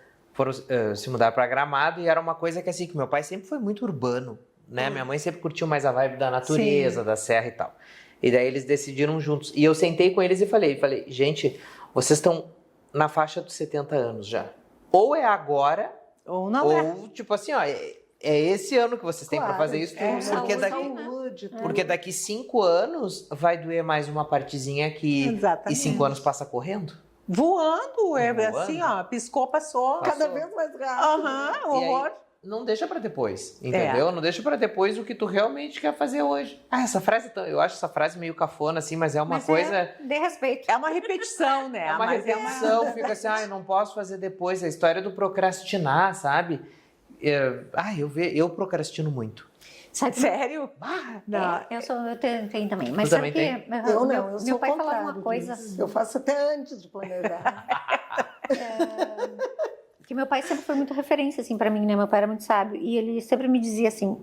se mudar para Gramado, e era uma coisa que assim, que meu pai sempre foi muito urbano, né? Minha mãe sempre curtiu mais a vibe da natureza, da serra e tal. E daí eles decidiram juntos. E eu sentei com eles e falei, gente, vocês estão na faixa dos 70 anos já. Ou é agora, ou não ou tipo assim, ó, é esse ano que vocês têm para fazer isso, porque daqui 5 anos vai doer mais uma partezinha aqui. Exatamente. E 5 anos passa correndo. Voando, assim, ó, piscou, passou. Cada vez mais rápido. Horror. Não deixa pra depois, entendeu? Não deixa pra depois o que tu realmente quer fazer hoje. Essa frase, eu acho essa frase meio cafona, assim, mas é uma coisa... De respeito. É uma repetição, né? É uma repetição, fica assim, eu não posso fazer depois. A história do procrastinar, sabe? Eu procrastino muito. Sabe? Sério? Não. Eu tenho também. Mas tu sabe também que tem? Eu meu pai falava uma coisa... Eu faço até antes de planejar. Que meu pai sempre foi muito referência, assim, para mim, né? Meu pai era muito sábio. E ele sempre me dizia assim...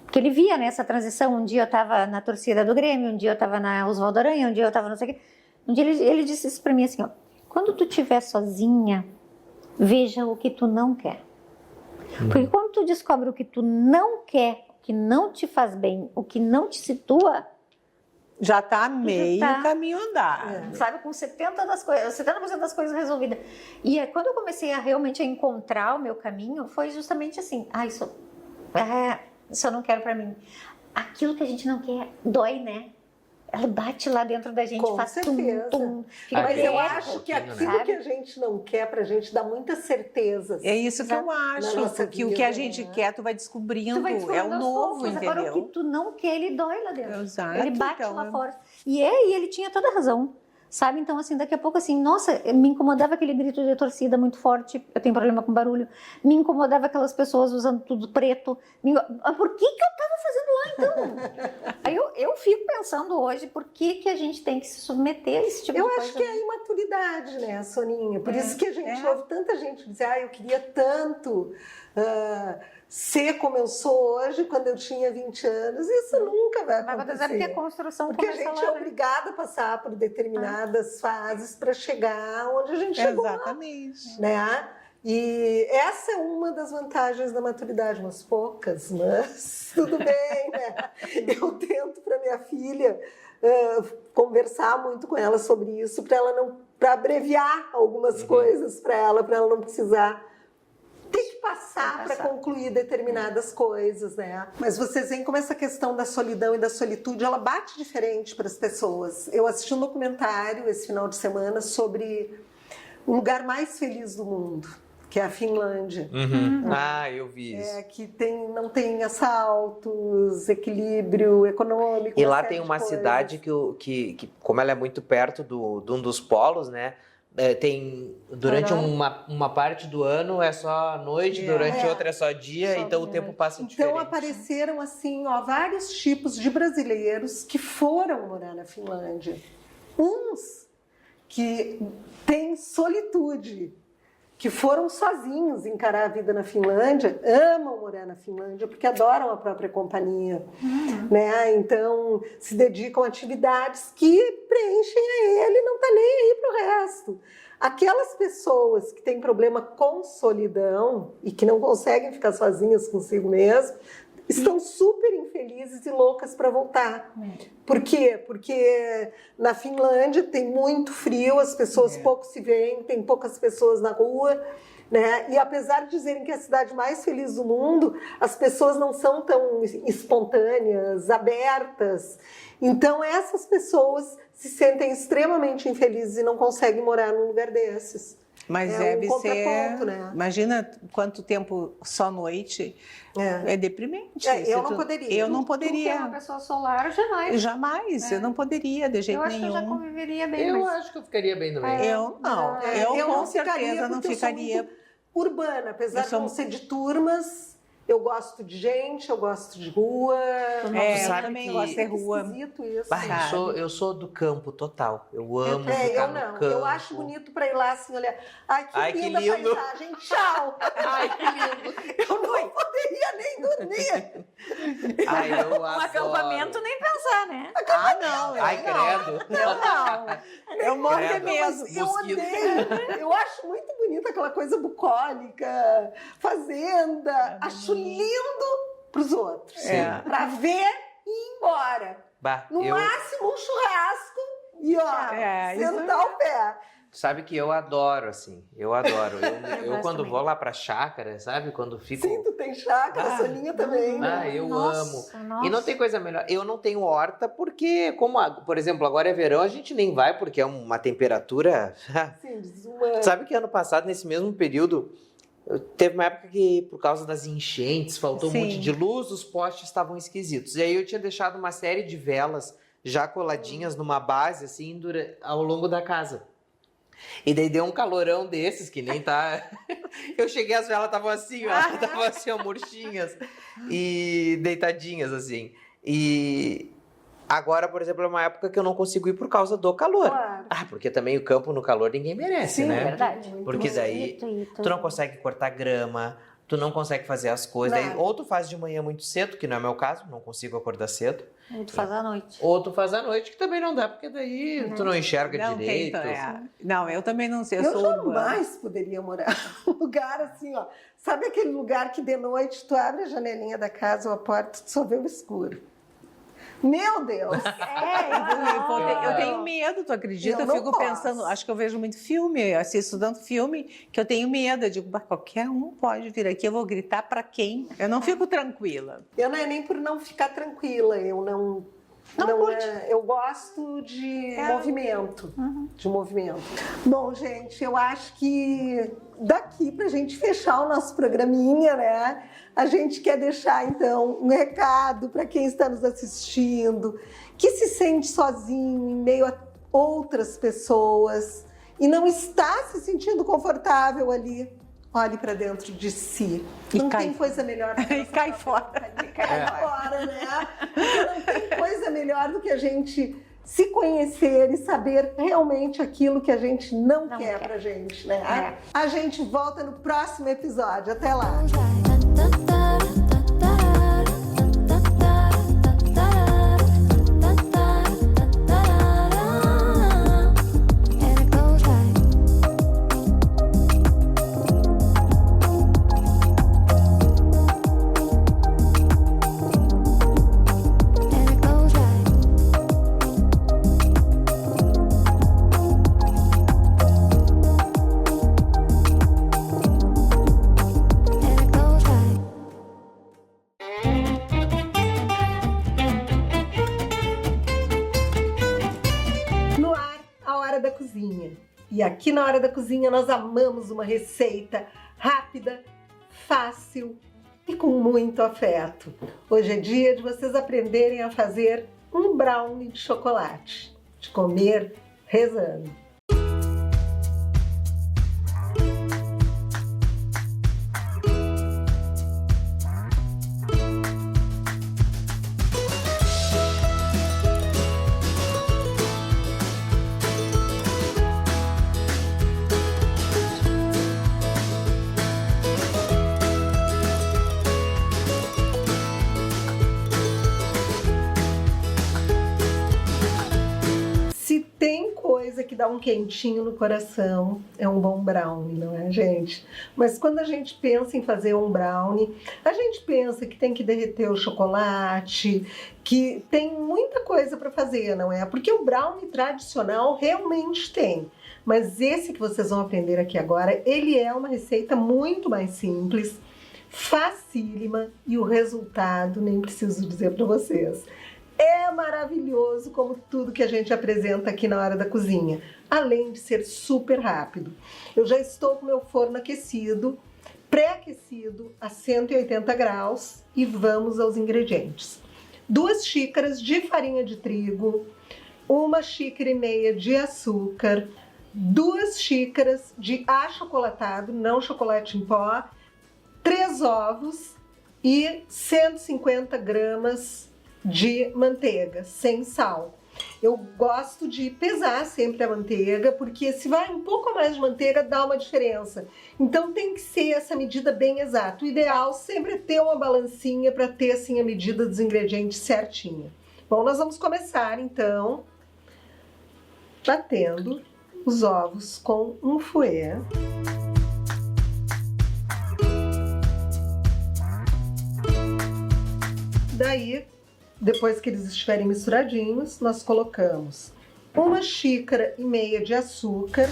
Porque ele via nessa transição. Um dia eu estava na torcida do Grêmio, um dia eu estava na Oswaldo Aranha, um dia eu estava não sei o quê. Um dia ele disse isso para mim assim, ó... Quando tu estiver sozinha, Veja o que tu não quer. Porque quando tu descobre o que tu não quer, o que não te faz bem, o que não te situa, já está meio caminho andado. Sabe, com 70% das coisas resolvidas. E quando eu comecei a realmente a encontrar o meu caminho, foi justamente assim, isso eu não quero pra mim. Aquilo que a gente não quer dói, né? Ela bate lá dentro da gente, Com faz certeza. Mas eu acho pouquinho, que aquilo que a gente não quer pra gente dá muitas certezas. É isso que eu Na acho, nossa porque o vida, que a né? gente quer, tu vai descobrindo, é o aos novo, poucos. entendeu? Agora, o que tu não quer, ele dói lá dentro. Exato, Ele bate então, lá fora. E ele tinha toda a razão. Sabe? Então, assim, daqui a pouco, assim, nossa, me incomodava aquele grito de torcida muito forte, eu tenho problema com barulho, me incomodava aquelas pessoas usando tudo preto, por que eu tava fazendo lá, então? Aí eu fico pensando hoje, por que a gente tem que se submeter a esse tipo de coisa? Eu acho que é a imaturidade, né, Soninha? Por isso que a gente ouve tanta gente dizer, eu queria tanto ser como eu sou hoje, quando eu tinha 20 anos. Isso nunca vai acontecer. Mas porque a construção porque a começa gente lá, é obrigada a passar por determinadas fases para chegar onde a gente chegou. Exatamente. Né? E essa é uma das vantagens da maturidade, umas poucas, mas tudo bem, né? Eu tento para minha filha conversar muito com ela sobre isso, para abreviar algumas coisas para ela não precisar ter que passar para concluir determinadas coisas, né? Mas vocês veem como essa questão da solidão e da solitude, ela bate diferente para as pessoas. Eu assisti um documentário esse final de semana sobre o lugar mais feliz do mundo, que é a Finlândia. Eu vi isso. Que não tem assaltos, equilíbrio econômico. E lá tem uma cidade que, como ela é muito perto de um dos polos, né? Tem durante uma parte do ano é só noite, durante outra é só dia, então o tempo passa diferente. Então apareceram assim, vários tipos de brasileiros que foram morar na Finlândia. Uns que têm solitude, que foram sozinhos encarar a vida na Finlândia, amam morar na Finlândia porque adoram a própria companhia, né? Então se dedicam a atividades que preenchem a ele, não tá nem aí pro resto. Aquelas pessoas que têm problema com solidão e que não conseguem ficar sozinhas consigo mesmo, estão super infelizes e loucas para voltar. Por quê? Porque na Finlândia tem muito frio, as pessoas pouco se veem, tem poucas pessoas na rua, né? E apesar de dizerem que é a cidade mais feliz do mundo, as pessoas não são tão espontâneas, abertas. Então essas pessoas se sentem extremamente infelizes e não conseguem morar num lugar desses. Mas deve ser. Né? Imagina quanto tempo só noite. É deprimente. Eu não poderia. Eu não poderia. Tu que é uma pessoa solar, jamais. Jamais. Eu não poderia, de jeito nenhum. Eu acho que eu já conviveria bem. Eu acho que eu ficaria bem também. Eu não. Eu com certeza não ficaria. Urbana, apesar de não ser de turmas. Eu gosto de gente, eu gosto de rua. Eu também gosto de rua. Esquisito isso. Eu sou do campo total. Eu amo eu ficar não. no campo. Eu acho bonito para ir lá assim, olhar. Ai, que linda paisagem. Tchau. Ai, que lindo. Eu não poderia nem dormir. Eu acampamento nem pensar, né? Não. Credo. Eu não. Eu morro mesmo. Eu odeio. Eu acho muito bonita aquela coisa bucólica, fazenda. Acho lindo pros outros. Pra ver e ir embora. Máximo um churrasco e sentar o pé. Sabe que eu adoro, assim. Eu adoro. Eu quando vou lá pra chácara, sabe? Quando fico... Sim, tu tem chácara, a Soninha também. Eu amo. E não tem coisa melhor. Eu não tenho horta porque, por exemplo, agora é verão, a gente nem vai porque é uma temperatura... Sim, desumana. Sabe que ano passado, nesse mesmo período, teve uma época que, por causa das enchentes, faltou um monte de luz, os postes estavam esquisitos. E aí eu tinha deixado uma série de velas já coladinhas numa base, assim, ao longo da casa. E daí deu um calorão desses, que nem tá... Eu cheguei, as velas estavam assim, murchinhas e deitadinhas, assim. E agora, por exemplo, é uma época que eu não consigo ir por causa do calor. Claro. Porque também o campo no calor ninguém merece, né? É verdade. Porque daí tu não consegue cortar grama, tu não consegue fazer as coisas. Daí, ou tu faz de manhã muito cedo, que não é meu caso, não consigo acordar cedo. Ou tu faz à noite. Ou tu faz à noite, que também não dá, porque daí tu não enxerga direito. Não, eu também não sei, Eu sou urbana. jamais poderia morar num lugar assim, ó. Sabe aquele lugar que de noite tu abre a janelinha da casa ou a porta e tu só vê o escuro? Meu Deus! Eu tenho medo, tu acredita? Eu não fico posso. pensando, acho que eu vejo muito filme, eu assisto tanto filme que eu tenho medo. Eu digo, "Bah, qualquer um pode vir aqui, eu vou gritar pra quem?" Eu não fico tranquila. Eu não é nem por não ficar tranquila, eu não eu gosto de movimento, de movimento. Bom, gente, eu acho que daqui pra gente fechar o nosso programinha, né? A gente quer deixar, então, um recado para quem está nos assistindo, que se sente sozinho em meio a outras pessoas e não está se sentindo confortável ali. Olhe para dentro de si. Não tem coisa melhor do que E cai fora. cai fora, né? Porque não tem coisa melhor do que a gente se conhecer e saber realmente aquilo que a gente não quer pra gente, né? A gente volta no próximo episódio. Até lá! E aqui na Hora da Cozinha nós amamos uma receita rápida, fácil e com muito afeto. Hoje é dia de vocês aprenderem a fazer um brownie de chocolate, de comer rezando. Que dá um quentinho no coração, é um bom brownie, não é, gente? Mas quando a gente pensa em fazer um brownie, a gente pensa que tem que derreter o chocolate, que tem muita coisa para fazer, não é? Porque o brownie tradicional realmente tem. Mas esse que vocês vão aprender aqui agora, ele é uma receita muito mais simples, facílima e o resultado, nem preciso dizer para vocês, é maravilhoso como tudo que a gente apresenta aqui na Hora da Cozinha, além de ser super rápido. Eu já estou com meu forno aquecido, pré-aquecido a 180 graus e vamos aos ingredientes. 2 xícaras de farinha de trigo, 1,5 xícaras de açúcar, 2 xícaras de achocolatado, não chocolate em pó, 3 ovos e 150 gramas de manteiga, sem sal. Eu gosto de pesar sempre a manteiga, porque se vai um pouco mais de manteiga, dá uma diferença. Então tem que ser essa medida bem exata. O ideal sempre é ter uma balancinha para ter assim a medida dos ingredientes certinha. Bom, nós vamos começar então batendo os ovos com um fouet. Daí, depois que eles estiverem misturadinhos, nós colocamos 1,5 xícaras de açúcar.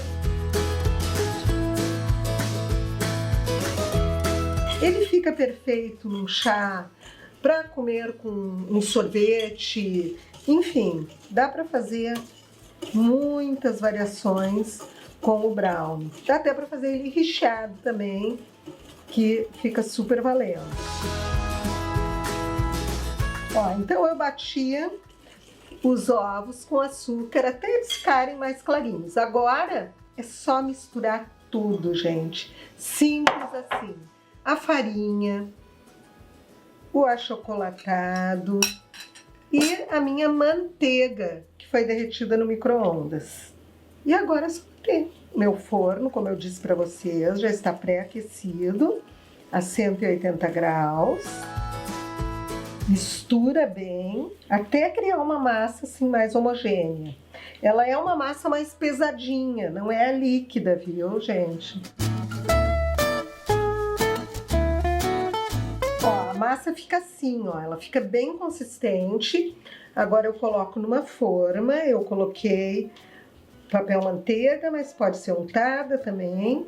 Ele fica perfeito num chá, para comer com um sorvete, enfim, dá para fazer muitas variações com o brownie. Dá até para fazer ele recheado também, que fica super valendo. Ó, então eu batia os ovos com açúcar até eles ficarem mais clarinhos. Agora é só misturar tudo, gente. Simples assim. A farinha, o achocolatado e a minha manteiga, que foi derretida no micro-ondas. E agora é só ter. Meu forno, como eu disse para vocês, já está pré-aquecido a 180 graus. Mistura bem até criar uma massa assim mais homogênea. Ela é uma massa mais pesadinha, não é a líquida, viu, gente? Ó, a massa fica assim, ó, ela fica bem consistente. Agora eu coloco numa forma, eu coloquei papel manteiga, mas pode ser untada também.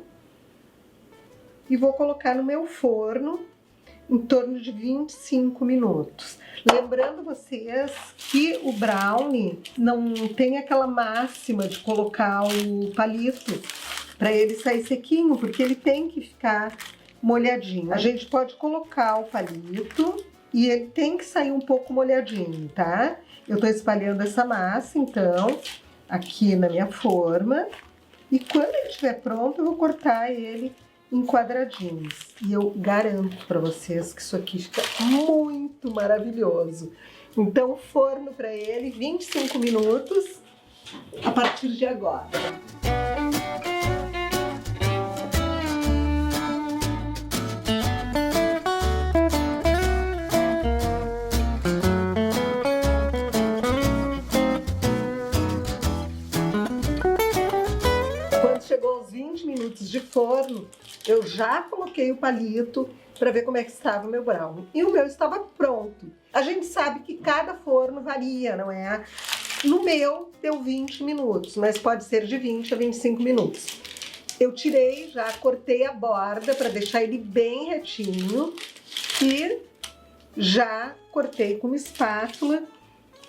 E vou colocar no meu forno em torno de 25 minutos. Lembrando vocês que o brownie não tem aquela máxima de colocar o palito para ele sair sequinho, porque ele tem que ficar molhadinho. A gente pode colocar o palito e ele tem que sair um pouco molhadinho, tá? Eu tô espalhando essa massa, então, aqui na minha forma. E quando ele estiver pronto, eu vou cortar ele em quadradinhos. E eu garanto para vocês que isso aqui fica muito maravilhoso. Então, forno para ele, 25 minutos a partir de agora. Quando chegou aos 20 minutos de forno, eu já coloquei o palito para ver como é que estava o meu brownie. E o meu estava pronto. A gente sabe que cada forno varia, não é? No meu deu 20 minutos, mas pode ser de 20 a 25 minutos. Eu tirei, já cortei a borda para deixar ele bem retinho e já cortei com uma espátula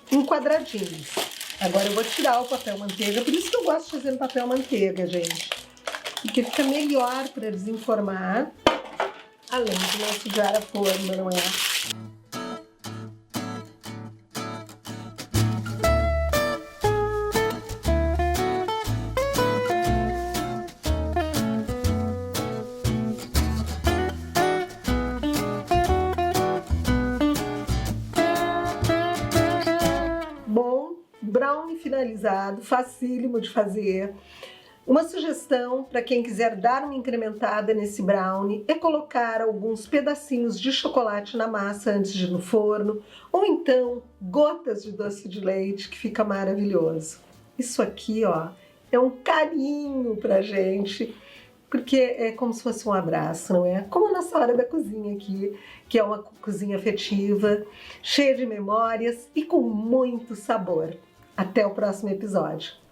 em quadradinhos. Agora eu vou tirar o papel manteiga, por isso que eu gosto de fazer no papel manteiga, gente. Porque fica melhor para desenformar, além de não sujar a forma, não é? Bom, brownie finalizado, facílimo de fazer. Uma sugestão para quem quiser dar uma incrementada nesse brownie é colocar alguns pedacinhos de chocolate na massa antes de ir no forno, ou então gotas de doce de leite, que fica maravilhoso. Isso aqui, ó, é um carinho pra gente, porque é como se fosse um abraço, não é? Como a nossa hora da cozinha aqui, que é uma cozinha afetiva, cheia de memórias e com muito sabor. Até o próximo episódio.